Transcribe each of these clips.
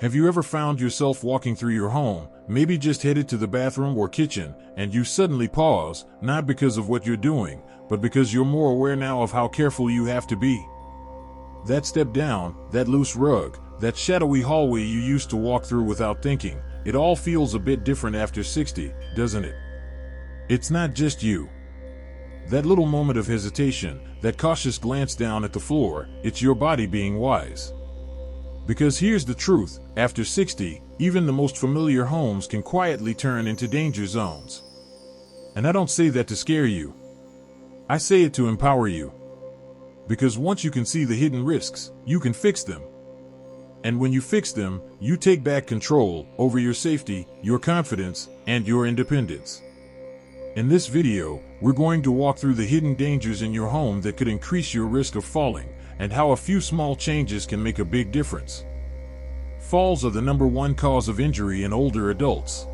Have you ever found yourself walking through your home, maybe just headed to the bathroom or kitchen, and you suddenly pause, not because of what you're doing, but because you're more aware now of how careful you have to be? That step down, that loose rug, that shadowy hallway you used to walk through without thinking, it all feels a bit different after 60, doesn't it? It's not just you. That little moment of hesitation, that cautious glance down at the floor, it's your body being wise. Because here's the truth, after 60, even the most familiar homes can quietly turn into danger zones. And I don't say that to scare you. I say it to empower you. Because once you can see the hidden risks, you can fix them. And when you fix them, you take back control over your safety, your confidence, and your independence. In this video, we're going to walk through the hidden dangers in your home that could increase your risk of falling, and how a few small changes can make a big difference. Falls are the #1 cause of injury in older adults.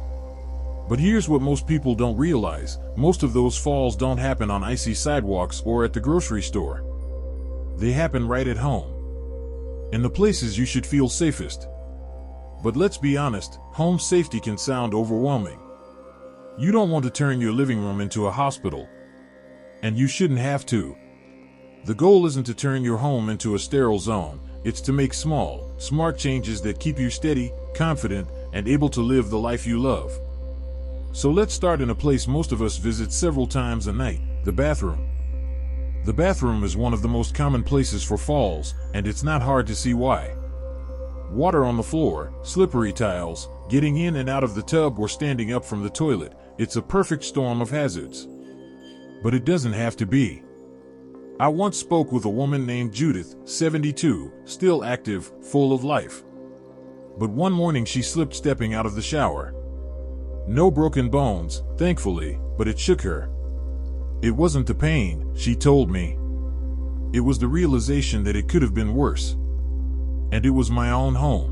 But here's what most people don't realize: most of those falls don't happen on icy sidewalks or at the grocery store. They happen right at home, in the places you should feel safest. But let's be honest, home safety can sound overwhelming. You don't want to turn your living room into a hospital. And you shouldn't have to. The goal isn't to turn your home into a sterile zone, it's to make small, smart changes that keep you steady, confident, and able to live the life you love. So let's start in a place most of us visit several times a night: the bathroom. The bathroom is one of the most common places for falls, and it's not hard to see why. Water on the floor, slippery tiles, getting in and out of the tub or standing up from the toilet, it's a perfect storm of hazards. But it doesn't have to be. I once spoke with a woman named Judith, 72, still active, full of life. But one morning she slipped stepping out of the shower. No broken bones, thankfully, but it shook her. It wasn't the pain, she told me. It was the realization that it could have been worse. And it was my own home.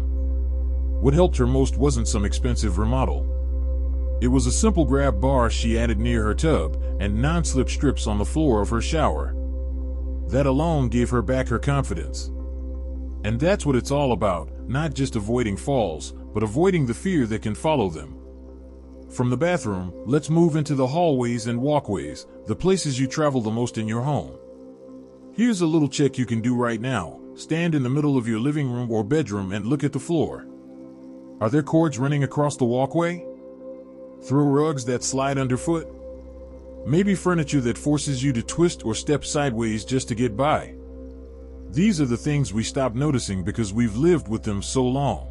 What helped her most wasn't some expensive remodel. It was a simple grab bar she added near her tub, and non-slip strips on the floor of her shower. That alone gave her back her confidence. And that's what it's all about, not just avoiding falls, but avoiding the fear that can follow them. From the bathroom, let's move into the hallways and walkways, the places you travel the most in your home. Here's a little check you can do right now. Stand in the middle of your living room or bedroom and look at the floor. Are there cords running across the walkway? Throw rugs that slide underfoot? Maybe furniture that forces you to twist or step sideways just to get by? These are the things we stop noticing because we've lived with them so long.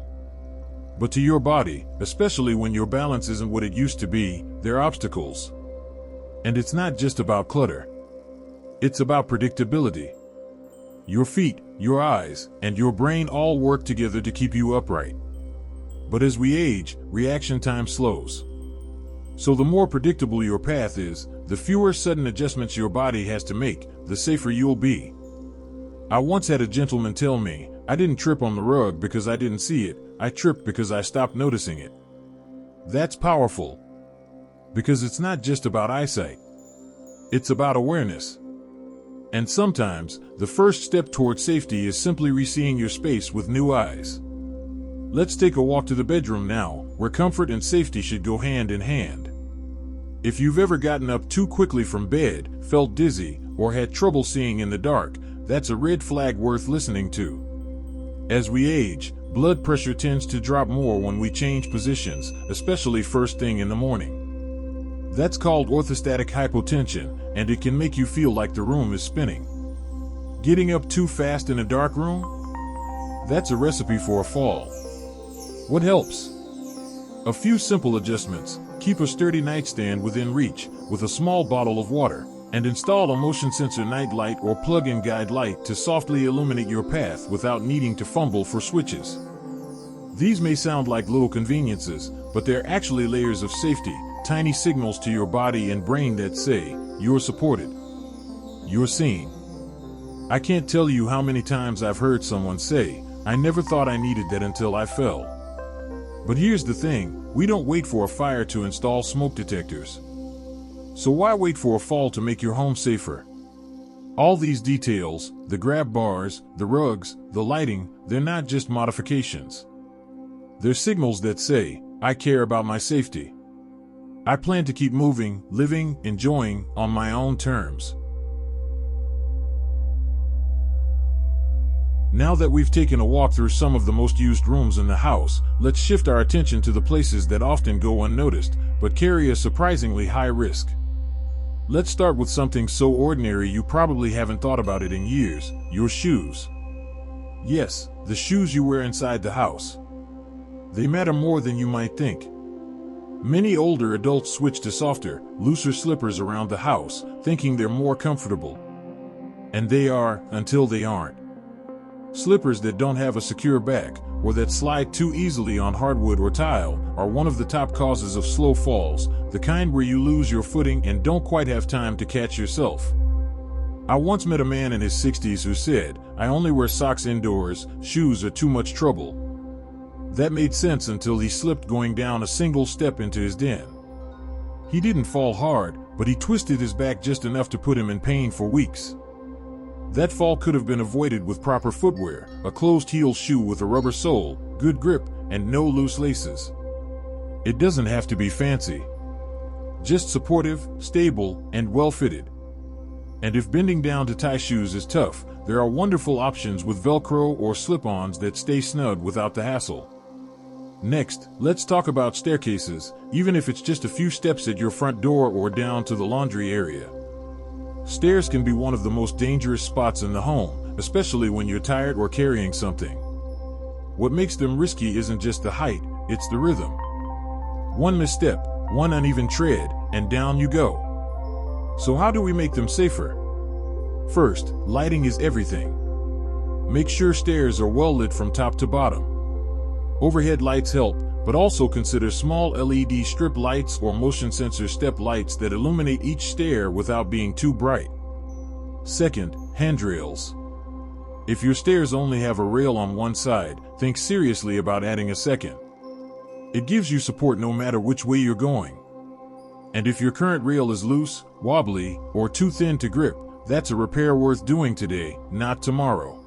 But to your body, especially when your balance isn't what it used to be, they're obstacles. And it's not just about clutter. It's about predictability. Your feet, your eyes, and your brain all work together to keep you upright. But as we age, reaction time slows. So the more predictable your path is, the fewer sudden adjustments your body has to make, the safer you'll be. I once had a gentleman tell me, "I didn't trip on the rug because I didn't see it, I tripped because I stopped noticing it." That's powerful. Because it's not just about eyesight. It's about awareness. And sometimes, the first step toward safety is simply re-seeing your space with new eyes. Let's take a walk to the bedroom now, where comfort and safety should go hand in hand. If you've ever gotten up too quickly from bed, felt dizzy, or had trouble seeing in the dark, that's a red flag worth listening to. As we age, blood pressure tends to drop more when we change positions, especially first thing in the morning. That's called orthostatic hypotension, and it can make you feel like the room is spinning. Getting up too fast in a dark room? That's a recipe for a fall. What helps? A few simple adjustments. Keep a sturdy nightstand within reach, with a small bottle of water, and install a motion sensor night light or plug-in guide light to softly illuminate your path without needing to fumble for switches. These may sound like little conveniences, but they're actually layers of safety, tiny signals to your body and brain that say, you're supported. You're seen. I can't tell you how many times I've heard someone say, "I never thought I needed that until I fell." But here's the thing, we don't wait for a fire to install smoke detectors. So why wait for a fall to make your home safer? All these details, the grab bars, the rugs, the lighting, they're not just modifications. They're signals that say, I care about my safety. I plan to keep moving, living, enjoying on my own terms. Now that we've taken a walk through some of the most used rooms in the house, let's shift our attention to the places that often go unnoticed, but carry a surprisingly high risk. Let's start with something so ordinary you probably haven't thought about it in years: your shoes. Yes, the shoes you wear inside the house. They matter more than you might think. Many older adults switch to softer, looser slippers around the house, thinking they're more comfortable. And they are, until they aren't. Slippers that don't have a secure back, or that slide too easily on hardwood or tile, are one of the top causes of slow falls, the kind where you lose your footing and don't quite have time to catch yourself. I once met a man in his 60s who said, "I only wear socks indoors, shoes are too much trouble." That made sense until he slipped going down a single step into his den. He didn't fall hard, but he twisted his back just enough to put him in pain for weeks. That fall could have been avoided with proper footwear: a closed-heel shoe with a rubber sole, good grip, and no loose laces. It doesn't have to be fancy. Just supportive, stable, and well-fitted. And if bending down to tie shoes is tough, there are wonderful options with Velcro or slip-ons that stay snug without the hassle. Next, let's talk about staircases, even if it's just a few steps at your front door or down to the laundry area. Stairs can be one of the most dangerous spots in the home, especially when you're tired or carrying something. What makes them risky isn't just the height, it's the rhythm. One misstep, one uneven tread, and down you go. So how do we make them safer? First, lighting is everything. Make sure stairs are well lit from top to bottom. Overhead lights help, but also consider small LED strip lights or motion sensor step lights that illuminate each stair without being too bright. Second, handrails. If your stairs only have a rail on one side, think seriously about adding a second. It gives you support no matter which way you're going. And if your current rail is loose, wobbly, or too thin to grip, that's a repair worth doing today, not tomorrow.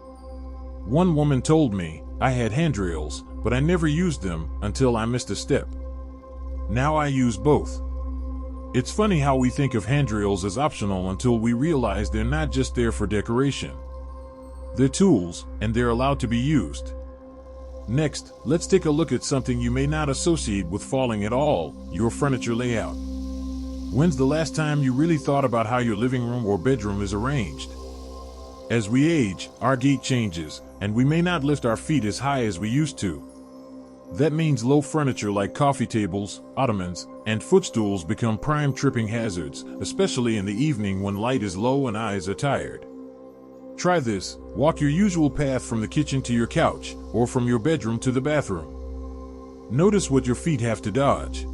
One woman told me, "I had handrails, but I never used them until I missed a step. Now I use both." It's funny how we think of handrails as optional until we realize they're not just there for decoration. They're tools, and they're allowed to be used. Next, let's take a look at something you may not associate with falling at all: your furniture layout. When's the last time you really thought about how your living room or bedroom is arranged? As we age, our gait changes, and we may not lift our feet as high as we used to. That means low furniture like coffee tables, ottomans, and footstools become prime tripping hazards, especially in the evening when light is low and eyes are tired. Try this: walk your usual path from the kitchen to your couch, or from your bedroom to the bathroom. Notice what your feet have to dodge.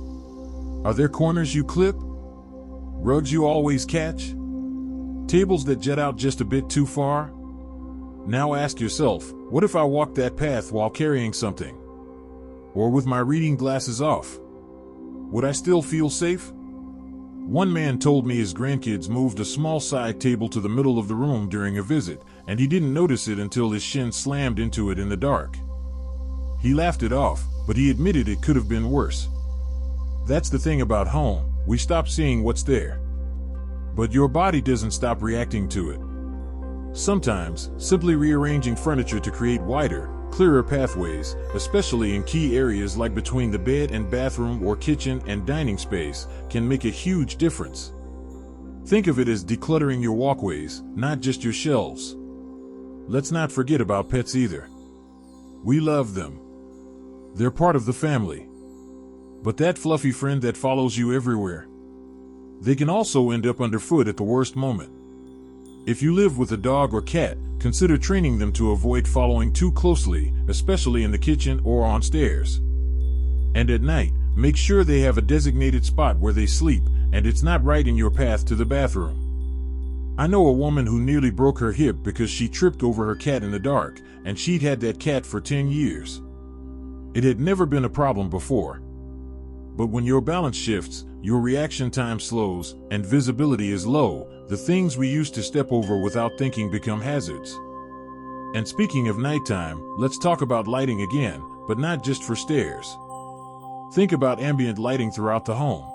Are there corners you clip? Rugs you always catch? Tables that jet out just a bit too far? Now ask yourself, what if I walked that path while carrying something? Or with my reading glasses off? Would I still feel safe? One man told me his grandkids moved a small side table to the middle of the room during a visit, and he didn't notice it until his shin slammed into it in the dark. He laughed it off, but he admitted it could have been worse. That's the thing about home, we stop seeing what's there. But your body doesn't stop reacting to it. Sometimes, simply rearranging furniture to create wider, clearer pathways, especially in key areas like between the bed and bathroom or kitchen and dining space, can make a huge difference. Think of it as decluttering your walkways, not just your shelves. Let's not forget about pets either. We love them. They're part of the family. But that fluffy friend that follows you everywhere, they can also end up underfoot at the worst moment. If you live with a dog or cat, consider training them to avoid following too closely, especially in the kitchen or on stairs. And at night, make sure they have a designated spot where they sleep, and it's not right in your path to the bathroom. I know a woman who nearly broke her hip because she tripped over her cat in the dark, and she'd had that cat for 10 years. It had never been a problem before. But when your balance shifts, your reaction time slows, and visibility is low, the things we used to step over without thinking become hazards. And speaking of nighttime, let's talk about lighting again, but not just for stairs. Think about ambient lighting throughout the home.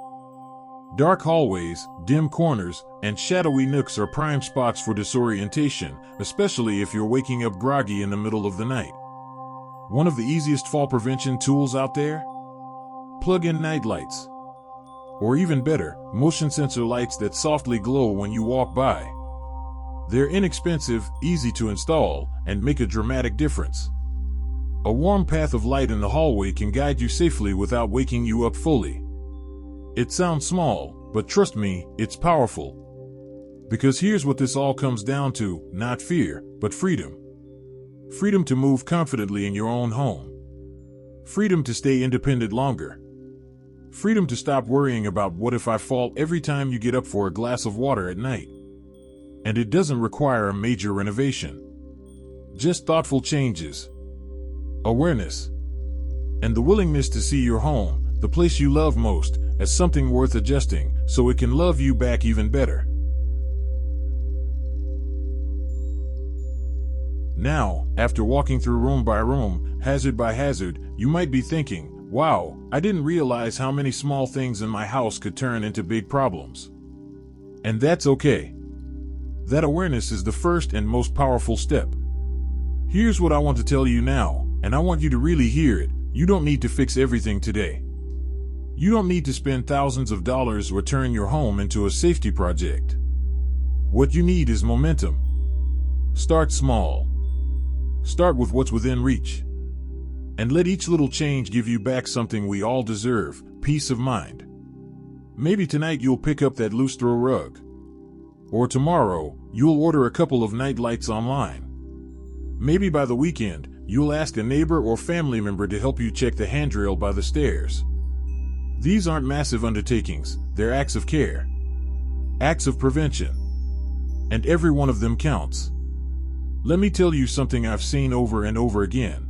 Dark hallways, dim corners, and shadowy nooks are prime spots for disorientation, especially if you're waking up groggy in the middle of the night. One of the easiest fall prevention tools out there? Plug in night lights. Or even better, motion sensor lights that softly glow when you walk by. They're inexpensive, easy to install, and make a dramatic difference. A warm path of light in the hallway can guide you safely without waking you up fully. It sounds small, but trust me, it's powerful. Because here's what this all comes down to, not fear, but freedom. Freedom to move confidently in your own home. Freedom to stay independent longer. Freedom to stop worrying about what if I fall every time you get up for a glass of water at night. And it doesn't require a major renovation. Just thoughtful changes. Awareness. And the willingness to see your home, the place you love most, as something worth adjusting, so it can love you back even better. Now, after walking through room by room, hazard by hazard, you might be thinking, wow, I didn't realize how many small things in my house could turn into big problems. And that's okay. That awareness is the first and most powerful step. Here's what I want to tell you now, and I want you to really hear it. You don't need to fix everything today. You don't need to spend thousands of dollars or turn your home into a safety project. What you need is momentum. Start small. Start with what's within reach. And let each little change give you back something we all deserve, peace of mind. Maybe tonight you'll pick up that loose throw rug. Or tomorrow, you'll order a couple of night lights online. Maybe by the weekend, you'll ask a neighbor or family member to help you check the handrail by the stairs. These aren't massive undertakings, they're acts of care. Acts of prevention. And every one of them counts. Let me tell you something I've seen over and over again.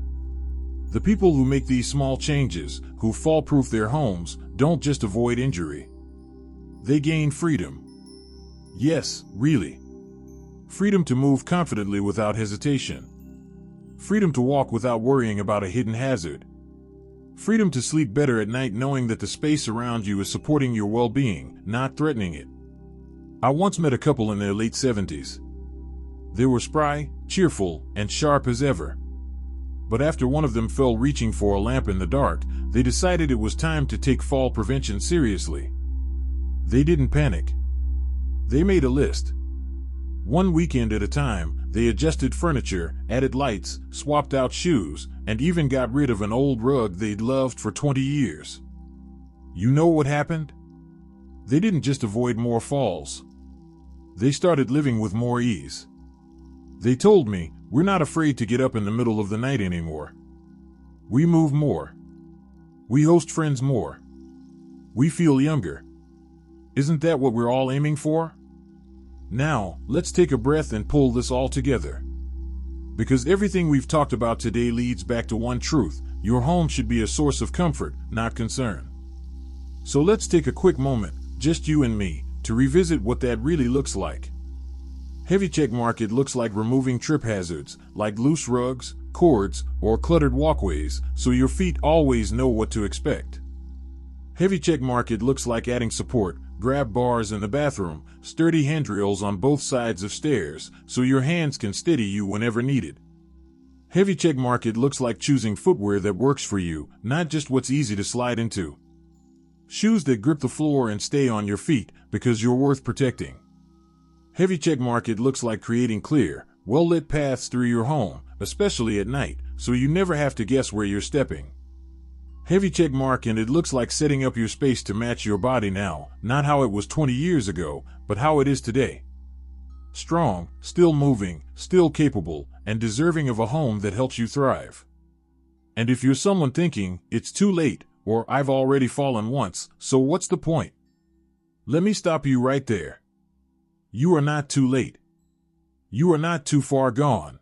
The people who make these small changes, who fall-proof their homes, don't just avoid injury. They gain freedom. Yes, really. Freedom to move confidently without hesitation. Freedom to walk without worrying about a hidden hazard. Freedom to sleep better at night knowing that the space around you is supporting your well-being, not threatening it. I once met a couple in their late 70s. They were spry, cheerful, and sharp as ever. But after one of them fell reaching for a lamp in the dark, they decided it was time to take fall prevention seriously. They didn't panic. They made a list. One weekend at a time, they adjusted furniture, added lights, swapped out shoes, and even got rid of an old rug they'd loved for 20 years. You know what happened? They didn't just avoid more falls. They started living with more ease. They told me, we're not afraid to get up in the middle of the night anymore. We move more. We host friends more. We feel younger. Isn't that what we're all aiming for? Now, let's take a breath and pull this all together. Because everything we've talked about today leads back to one truth: your home should be a source of comfort, not concern. So let's take a quick moment, just you and me, to revisit what that really looks like. Heavy check mark it looks like removing trip hazards, like loose rugs, cords, or cluttered walkways, so your feet always know what to expect. Heavy check mark it looks like adding support, grab bars in the bathroom, sturdy handrails on both sides of stairs, so your hands can steady you whenever needed. Heavy check mark it looks like choosing footwear that works for you, not just what's easy to slide into. Shoes that grip the floor and stay on your feet, because you're worth protecting. Heavy check mark it looks like creating clear, well-lit paths through your home, especially at night, so you never have to guess where you're stepping. Heavy check mark and it looks like setting up your space to match your body now, not how it was 20 years ago, but how it is today. Strong, still moving, still capable, and deserving of a home that helps you thrive. And if you're someone thinking, it's too late, or I've already fallen once, so what's the point? Let me stop you right there. You are not too late. You are not too far gone.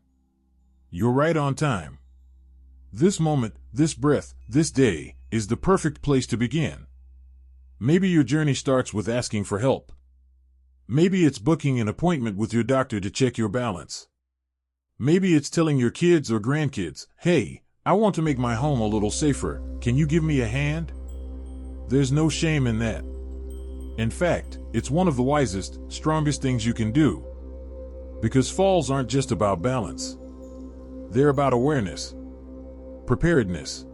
You're right on time. This moment, this breath, this day, is the perfect place to begin. Maybe your journey starts with asking for help. Maybe it's booking an appointment with your doctor to check your balance. Maybe it's telling your kids or grandkids, hey, I want to make my home a little safer. Can you give me a hand? There's no shame in that. In fact, it's one of the wisest, strongest things you can do. Because falls aren't just about balance. They're about awareness, preparedness,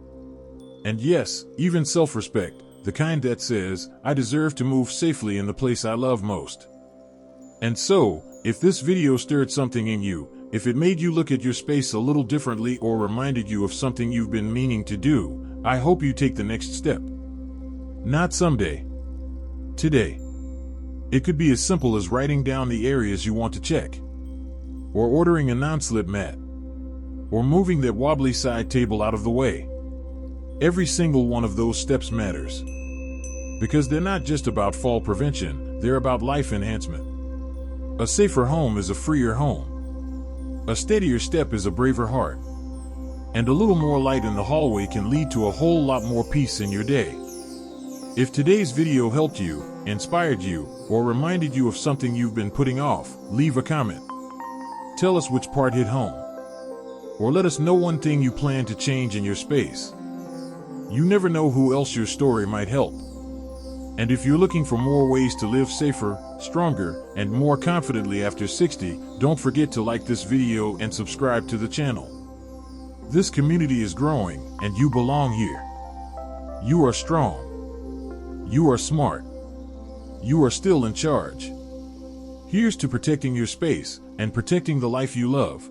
and yes, even self-respect, the kind that says, I deserve to move safely in the place I love most. And so, if this video stirred something in you, if it made you look at your space a little differently or reminded you of something you've been meaning to do, I hope you take the next step. Not someday. Today. It could be as simple as writing down the areas you want to check, or ordering a non-slip mat, or moving that wobbly side table out of the way. Every single one of those steps matters. Because they're not just about fall prevention, they're about life enhancement. A safer home is a freer home. A steadier step is a braver heart. And a little more light in the hallway can lead to a whole lot more peace in your day. If today's video helped you, inspired you, or reminded you of something you've been putting off, leave a comment. Tell us which part hit home. Or let us know one thing you plan to change in your space. You never know who else your story might help. And if you're looking for more ways to live safer, stronger, and more confidently after 60, don't forget to like this video and subscribe to the channel. This community is growing, and you belong here. You are strong. You are smart. You are still in charge. Here's to protecting your space and protecting the life you love.